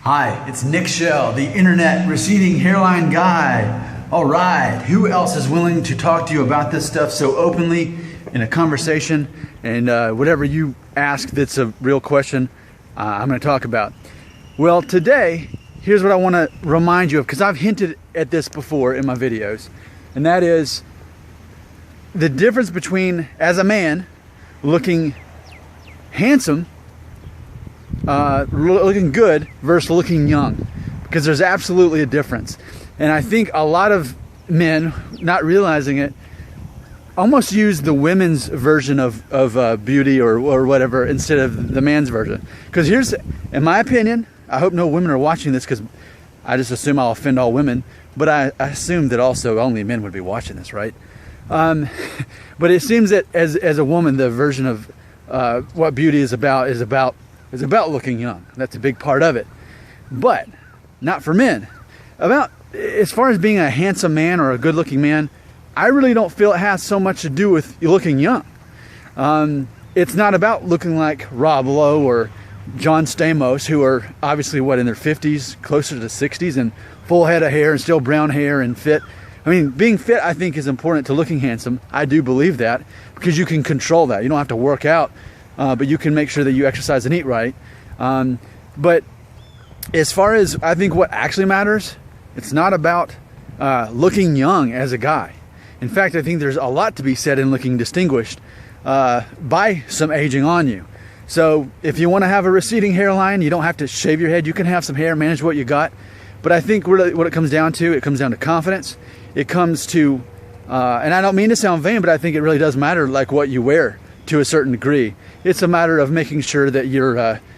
Hi, it's Nick Shell, the internet receding hairline guy. All right, who else is willing to talk to you about this stuff so openly in a conversation? And whatever you ask that's a real question, I'm going to talk about. Well, today, here's what I want to remind you of, because I've hinted at this before in my videos, and that is the difference between, as a man, looking handsome, looking good versus looking young, because there's absolutely a difference. And I think a lot of men, not realizing it, almost use the women's version of beauty or whatever instead of the man's version. Because here's, in my opinion, I hope no women are watching this, because I just assume I'll offend all women, but I assume that also only men would be watching this, right? But it seems that as a woman, the version of what beauty is about looking young. That's a big part of it, but not for men. As far as being a handsome man or a good-looking man, I really don't feel it has so much to do with looking young. It's not about looking like Rob Lowe or John Stamos, who are obviously in their 50s, closer to 60s, and full head of hair and still brown hair and fit. I mean, being fit, I think, is important to looking handsome. I do believe that, because you can control that. You don't have to work out, but you can make sure that you exercise and eat right. But as far as I think what actually matters, it's not about looking young as a guy. In fact, I think there's a lot to be said in looking distinguished by some aging on you. So if you want to have a receding hairline, you don't have to shave your head. You can have some hair, manage what you got. But I think really what it comes down to confidence. It comes to, and I don't mean to sound vain, but I think it really does matter, like what you wear to a certain degree. It's a matter of making sure that you're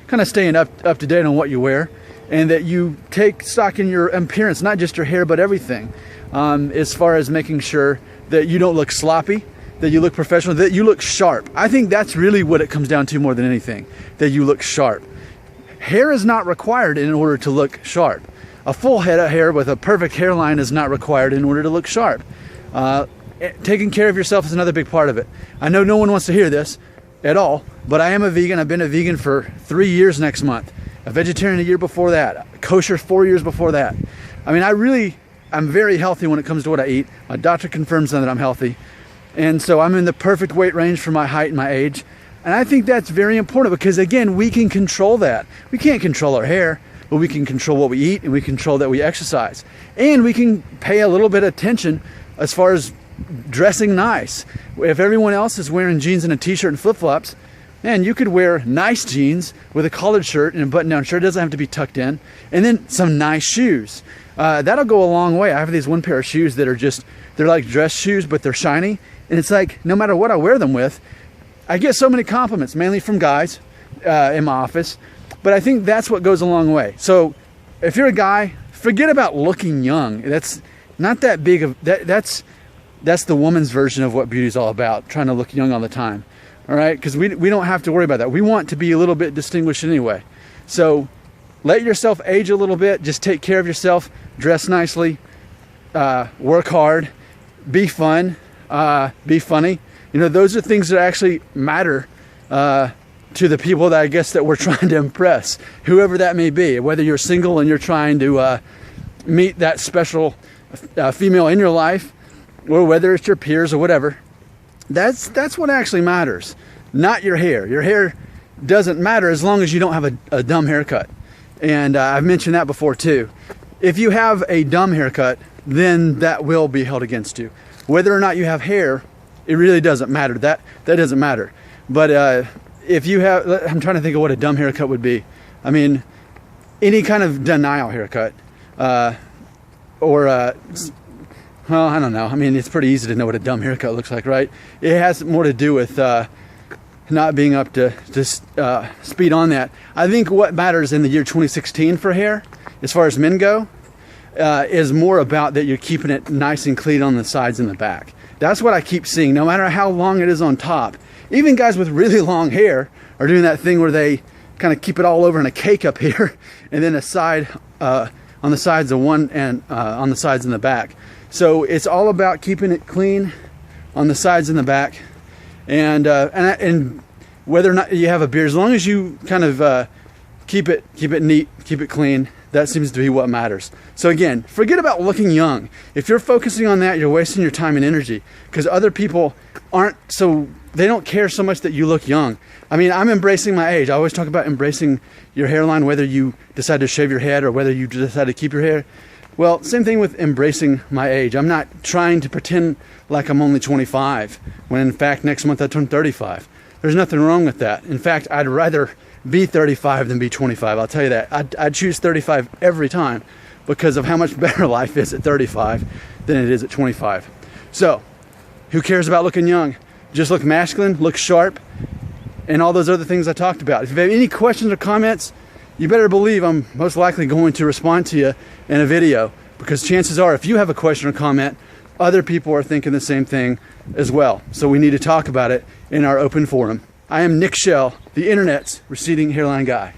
kind of staying up to date on what you wear, and that you take stock in your appearance, not just your hair, but everything. As far as making sure that you don't look sloppy, that you look professional, that you look sharp. I think that's really what it comes down to more than anything, that you look sharp. Hair is not required in order to look sharp. A full head of hair with a perfect hairline is not required in order to look sharp. Taking care of yourself is another big part of it. I know no one wants to hear this at all, but I am a vegan. I've been a vegan for 3 years next month. A vegetarian a year before that. Kosher 4 years before that. I mean, I'm very healthy when it comes to what I eat. My doctor confirms that I'm healthy. And so I'm in the perfect weight range for my height and my age. And I think that's very important, because again, we can control that. We can't control our hair, but we can control what we eat, and we control that we exercise. And we can pay a little bit of attention as far as dressing nice. If everyone else is wearing jeans and a t-shirt and flip-flops, man, you could wear nice jeans with a collared shirt and a button-down shirt. It doesn't have to be tucked in. And then some nice shoes. That'll go a long way. I have these one pair of shoes that are they're like dress shoes, but they're shiny. And it's like, no matter what I wear them with, I get so many compliments, mainly from guys in my office. But I think that's what goes a long way. So if you're a guy, forget about looking young. That's not that big of that's the woman's version of what beauty is all about, trying to look young all the time. All right, because we don't have to worry about that. We want to be a little bit distinguished anyway. So let yourself age a little bit. Just take care of yourself. Dress nicely. Work hard. Be fun. Be funny. You know, those are things that actually matter to the people that I guess that we're trying to impress, whoever that may be. Whether you're single and you're trying to meet that special female in your life, or whether it's your peers or whatever. That's what actually matters, not your hair. Your hair doesn't matter as long as you don't have a dumb haircut. And I've mentioned that before too. If you have a dumb haircut, then that will be held against you. Whether or not you have hair, it really doesn't matter. That doesn't matter. But if you have, I'm trying to think of what a dumb haircut would be. I mean, any kind of denial haircut, well, I don't know. I mean, it's pretty easy to know what a dumb haircut looks like, right? It has more to do with not being up to speed on that. I think what matters in the year 2016 for hair, as far as men go, is more about that you're keeping it nice and clean on the sides and the back. That's what I keep seeing, no matter how long it is on top. Even guys with really long hair are doing that thing where they kind of keep it all over in a cake up here, and then a side on the sides of one, and on the sides and the back. So it's all about keeping it clean on the sides and the back, and whether or not you have a beard, as long as you kind of keep it neat keep it clean. That seems to be what matters. So again, forget about looking young. If you're focusing on that, you're wasting your time and energy, because other people they don't care so much that you look young. I mean, I'm embracing my age. I always talk about embracing your hairline, whether you decide to shave your head or whether you decide to keep your hair. Well, same thing with embracing my age. I'm not trying to pretend like I'm only 25, when in fact next month I turn 35. There's nothing wrong with that. In fact, I'd rather be 35 than be 25. I'll tell you that. I'd choose 35 every time, because of how much better life is at 35 than it is at 25. So, who cares about looking young? Just look masculine, look sharp, and all those other things I talked about. If you have any questions or comments, you better believe I'm most likely going to respond to you in a video, because chances are if you have a question or comment, other people are thinking the same thing as well. So we need to talk about it in our open forum. I am Nick Shell, the internet's receding hairline guy.